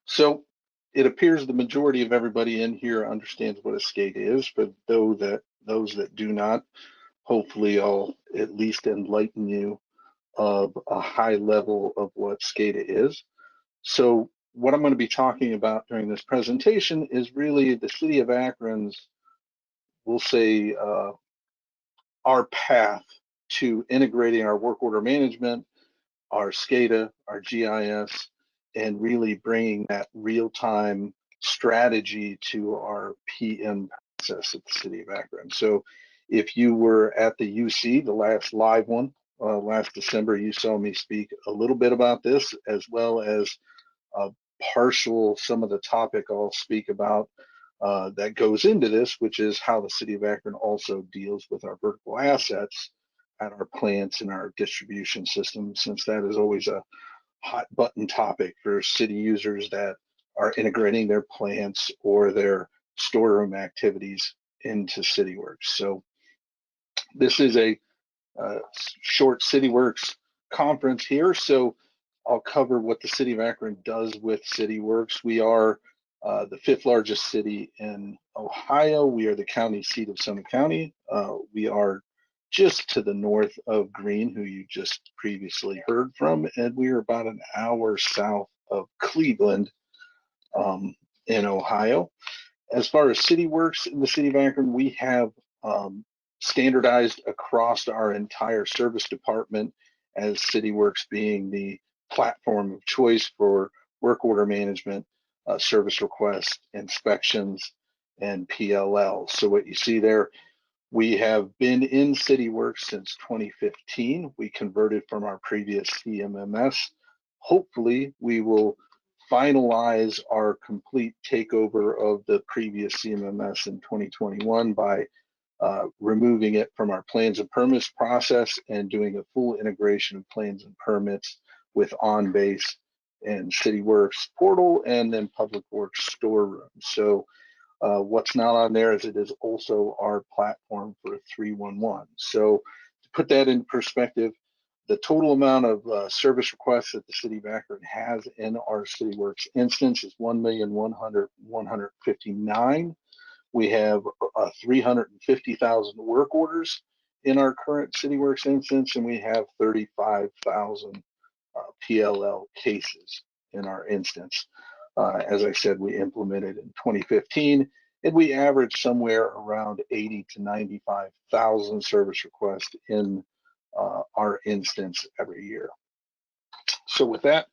So it appears the majority of everybody in here understands what a SCADA is. For those that do not, hopefully I'll at least enlighten you of a high level of what SCADA is. So what I'm going to be talking about during this presentation is really the City of Akron's, we'll say, our path to integrating our work order management, our SCADA, our GIS, and really bringing that real-time strategy to our PM process at the City of Akron. So if you were at the UC, the last live one, last December, you saw me speak a little bit about this, as well as some of the topic I'll speak about that goes into this, which is how the City of Akron also deals with our vertical assets at our plants and our distribution system, since that is always a hot button topic for city users that are integrating their plants or their storeroom activities into Cityworks. So this is a short Cityworks conference here. So I'll cover what the City of Akron does with Cityworks. We are the 5th largest city in Ohio. We are the county seat of Summit County. We are just to the north of Greene, who you just previously heard from, and we are about an hour south of Cleveland in Ohio. As far as Cityworks in the City of Akron, we have standardized across our entire service department as Cityworks being the platform of choice for work order management, service requests, inspections, and PLL. So what you see there, we have been in Cityworks since 2015. We converted from our previous CMMS. Hopefully, we will finalize our complete takeover of the previous CMMS in 2021 by removing it from our plans and permits process and doing a full integration of plans and permits with OnBase and Cityworks portal and then Public Works storeroom. So what's not on there is it is also our platform for 311. So to put that in perspective, the total amount of service requests that the City of Akron has in our Cityworks instance is 1,100,159. We have 350,000 work orders in our current Cityworks instance, and we have 35,000 PLL cases in our instance. As I said, we implemented in 2015, and we average somewhere around 80 to 95,000 service requests in our instance every year. So with that,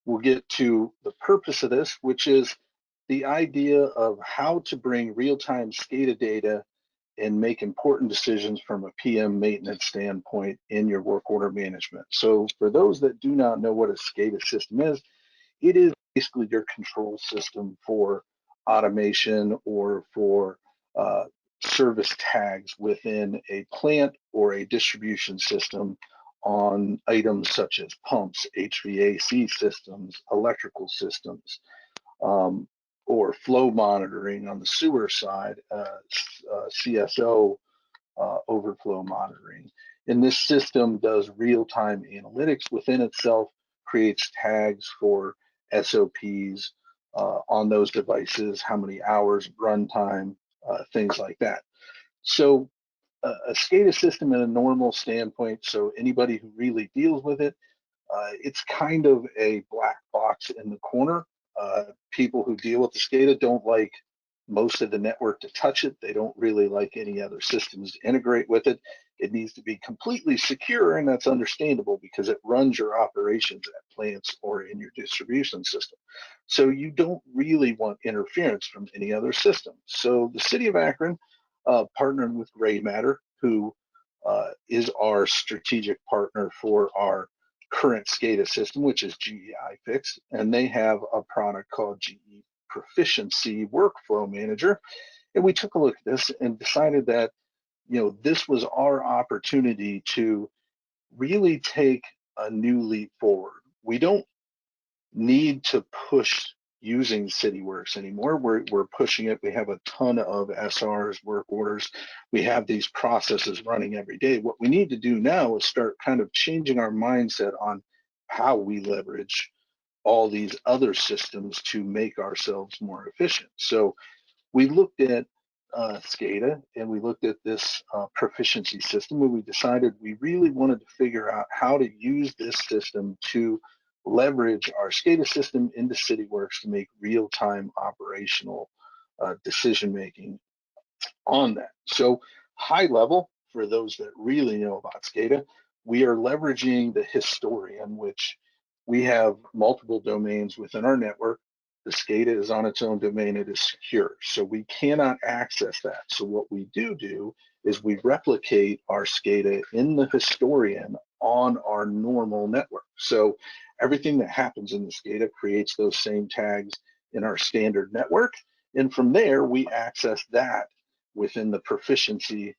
we'll get to the purpose of this, which is the idea of how to bring real-time SCADA data and make important decisions from a PM maintenance standpoint in your work order management. So for those that do not know what a SCADA system is, it is basically your control system for automation or for service tags within a plant or a distribution system on items such as pumps, HVAC systems, electrical systems, or flow monitoring on the sewer side, CSO overflow monitoring. And this system does real-time analytics within itself, creates tags for SOPs on those devices, how many hours runtime, things like that. So a SCADA system in a normal standpoint, so anybody who really deals with it, it's kind of a black box in the corner. People who deal with the SCADA don't like most of the network to touch it. They don't really like any other systems to integrate with it. It needs to be completely secure, and that's understandable because it runs your operations at plants or in your distribution system. So you don't really want interference from any other system. So the City of Akron partnered with GrayMatter, who is our strategic partner for our current SCADA system, which is GE IFIX, and they have a product called GE Proficiency Workflow Manager. And we took a look at this and decided that, this was our opportunity to really take a new leap forward. We don't need to push using Cityworks anymore. We're pushing it. We have a ton of SRs, work orders. We have these processes running every day. What we need to do now is start kind of changing our mindset on how we leverage all these other systems to make ourselves more efficient. So we looked at SCADA, and we looked at this proficiency system, and we decided we really wanted to figure out how to use this system to leverage our SCADA system into Cityworks to make real-time operational decision making on that. So high level, for those that really know about SCADA, we are leveraging the historian, which we have multiple domains within our network. The SCADA is on its own domain, it is secure, so we cannot access that. So what we do is we replicate our SCADA in the historian on our normal network. So everything that happens in the SCADA creates those same tags in our standard network, and from there we access that within the proficiency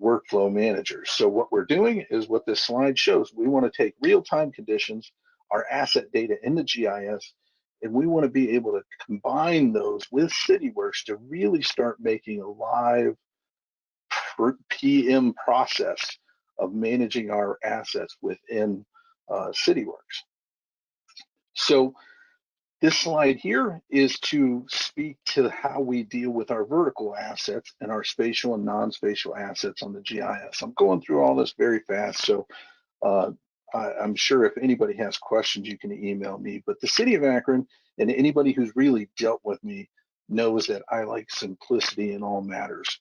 workflow manager. So what we're doing is what this slide shows. We want to take real-time conditions, our asset data in the GIS, and we want to be able to combine those with Cityworks to really start making a live PM process of managing our assets within Cityworks. So this slide here is to speak to how we deal with our vertical assets and our spatial and non-spatial assets on the GIS. I'm going through all this very fast, so I'm sure if anybody has questions, you can email me. But the City of Akron, and anybody who's really dealt with me, knows that I like simplicity in all matters.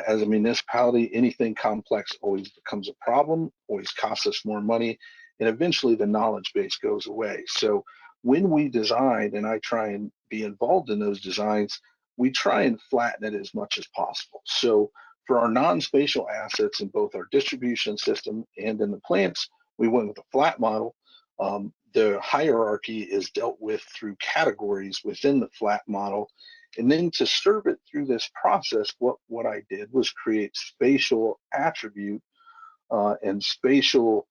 As a municipality, anything complex always becomes a problem, always costs us more money, and eventually the knowledge base goes away. So when we design, and I try and be involved in those designs, we try and flatten it as much as possible. So for our non-spatial assets in both our distribution system and in the plants, we went with a flat model. The hierarchy is dealt with through categories within the flat model. And then to serve it through this process, what I did was create spatial attribute and spatial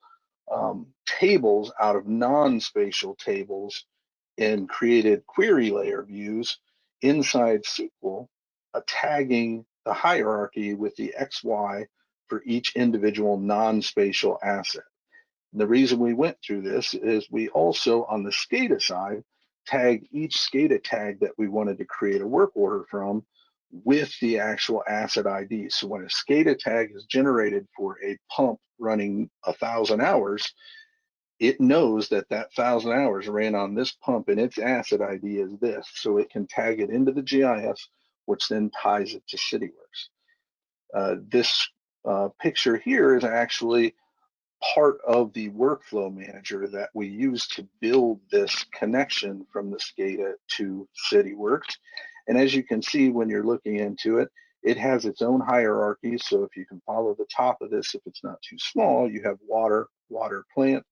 tables out of non-spatial tables, and created query layer views inside SQL, tagging the hierarchy with the XY for each individual non-spatial asset. And the reason we went through this is we also, on the SCADA side, tagged each SCADA tag that we wanted to create a work order from with the actual asset ID. So when a SCADA tag is generated for a pump running 1,000 hours, it knows that 1,000 hours ran on this pump and its asset ID is this. So it can tag it into the GIS, which then ties it to Cityworks. This picture here is actually part of the workflow manager that we use to build this connection from the SCADA to Cityworks. And as you can see, when you're looking into it, it has its own hierarchy. So if you can follow the top of this, if it's not too small, you have water, water plant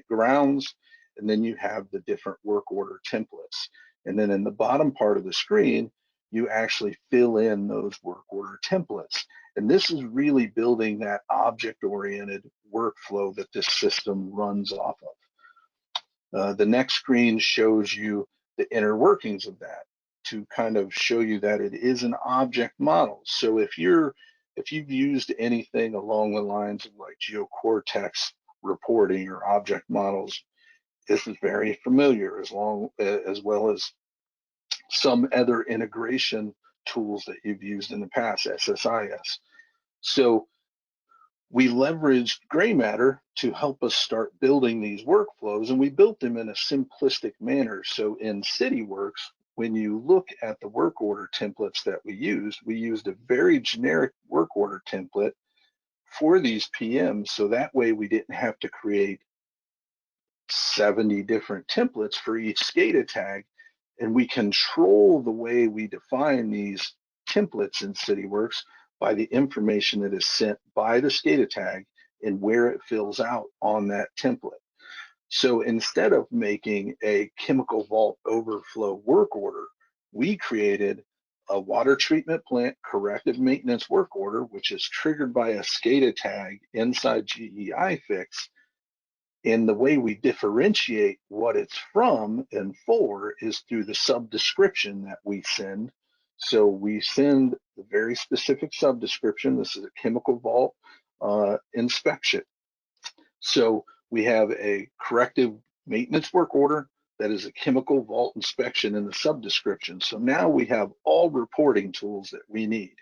grounds, and then you have the different work order templates. And then in the bottom part of the screen, you actually fill in those work order templates. And this is really building that object-oriented workflow that this system runs off of. The next screen shows you the inner workings of that to kind of show you that it is an object model. So if you've used anything along the lines of like GeoCortex reporting or object models, this is very familiar, as well as some other integration tools that you've used in the past, SSIS. So we leveraged GrayMatter to help us start building these workflows, and we built them in a simplistic manner. So in Cityworks, when you look at the work order templates that we used a very generic work order template for these PMs. So that way we didn't have to create 70 different templates for each SCADA tag, and we control the way we define these templates in Cityworks by the information that is sent by the SCADA tag and where it fills out on that template. So instead of making a chemical vault overflow work order, we created a water treatment plant corrective maintenance work order, which is triggered by a SCADA tag inside GE IFIX, And the way we differentiate what it's from and for is through the sub-description that we send. So we send a very specific sub-description. This is a chemical vault inspection. So we have a corrective maintenance work order that is a chemical vault inspection in the sub-description. So now we have all reporting tools that we need.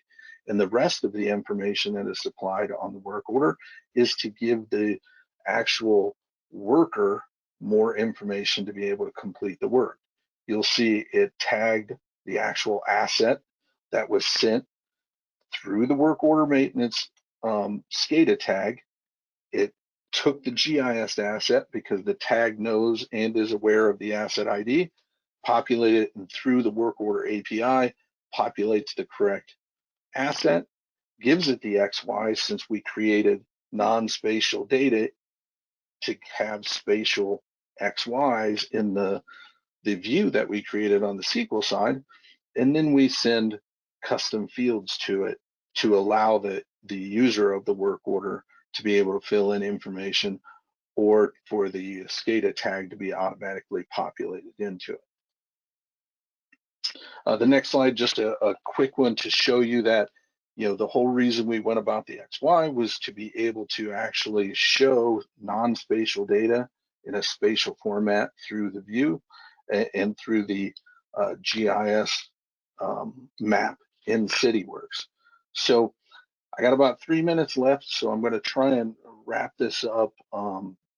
And the rest of the information that is supplied on the work order is to give the actual worker more information to be able to complete the work. You'll see it tagged the actual asset that was sent through the work order maintenance SCADA tag. It took the GIS asset because the tag knows and is aware of the asset ID, populated it, and through the work order API, populates the correct asset, gives it the XY since we created non-spatial data to have spatial XYs in the view that we created on the SQL side, and then we send custom fields to it to allow the user of the work order to be able to fill in information or for the SCADA tag to be automatically populated into it. The next slide, just a quick one to show you that, you know, the whole reason we went about the XY was to be able to actually show non-spatial data in a spatial format through the view and through the GIS map in Cityworks. So I got about 3 minutes left, so I'm going to try and wrap this up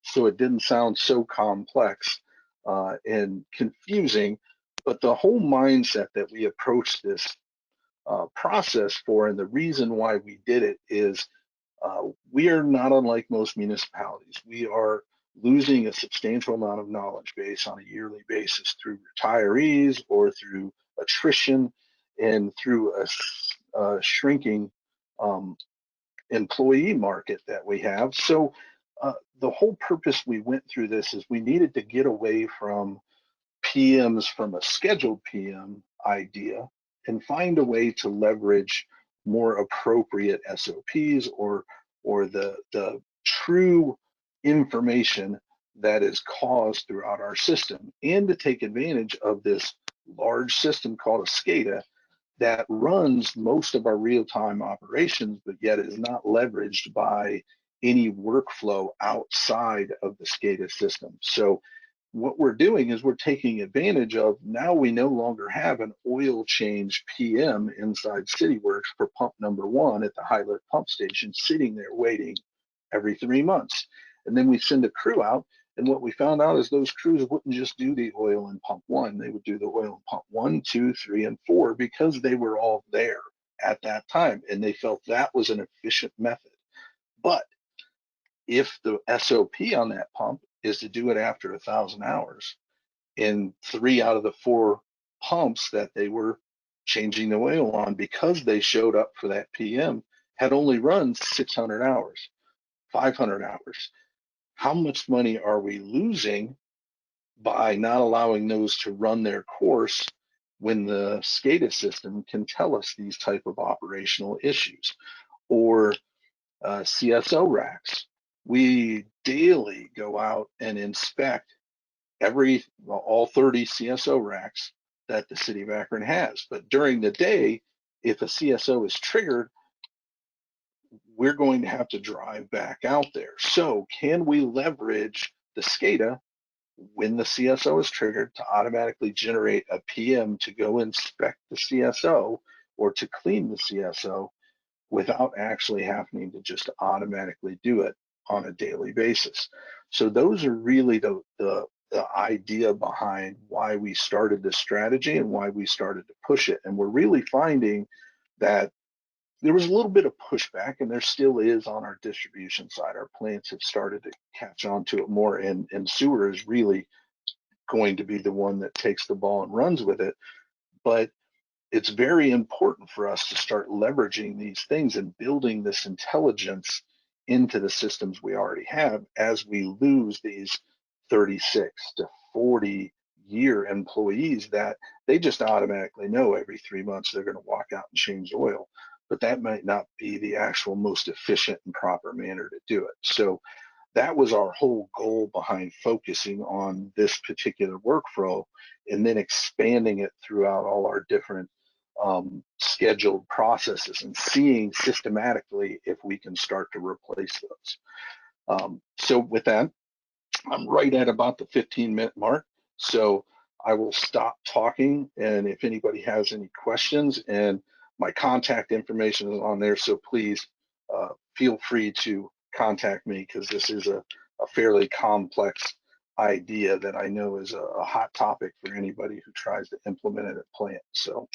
so it didn't sound so complex and confusing. But the whole mindset that we approached this process for, and the reason why we did it, is we are not unlike most municipalities. We are losing a substantial amount of knowledge base on a yearly basis through retirees or through attrition and through a shrinking employee market that we have. So the whole purpose we went through this is we needed to get away from PMs from a scheduled PM idea and find a way to leverage more appropriate SOPs or the true information that is caused throughout our system, and to take advantage of this large system called a SCADA that runs most of our real-time operations, but yet is not leveraged by any workflow outside of the SCADA system. So what we're doing is we're taking advantage of, now we no longer have an oil change PM inside Cityworks for pump number 1 at the high lift pump station sitting there waiting every 3 months. And then we send a crew out, and what we found out is those crews wouldn't just do the oil in pump 1, they would do the oil in pump 1, 2, 3, and 4 because they were all there at that time and they felt that was an efficient method. But if the SOP on that pump is to do it after 1,000 hours, and 3 out of the 4 pumps that they were changing the oil on because they showed up for that PM had only run 600 hours, 500 hours. How much money are we losing by not allowing those to run their course when the SCADA system can tell us these type of operational issues? Or CSO racks. We daily go out and inspect all 30 CSO racks that the City of Akron has. But during the day, if a CSO is triggered, we're going to have to drive back out there. So can we leverage the SCADA when the CSO is triggered to automatically generate a PM to go inspect the CSO or to clean the CSO without actually having to just automatically do it on a daily basis? So those are really the idea behind why we started this strategy and why we started to push it. And we're really finding that there was a little bit of pushback, and there still is on our distribution side. Our plants have started to catch on to it more, and sewer is really going to be the one that takes the ball and runs with it. But it's very important for us to start leveraging these things and building this intelligence into the systems we already have as we lose these 36 to 40-year employees that they just automatically know every 3 months they're going to walk out and change oil. But that might not be the actual most efficient and proper manner to do it. So that was our whole goal behind focusing on this particular workflow and then expanding it throughout all our different scheduled processes and seeing systematically if we can start to replace those. So with that, I'm right at about the 15-minute mark. So I will stop talking, and if anybody has any questions, and my contact information is on there, so please feel free to contact me, because this is a fairly complex idea that I know is a hot topic for anybody who tries to implement it at plant. So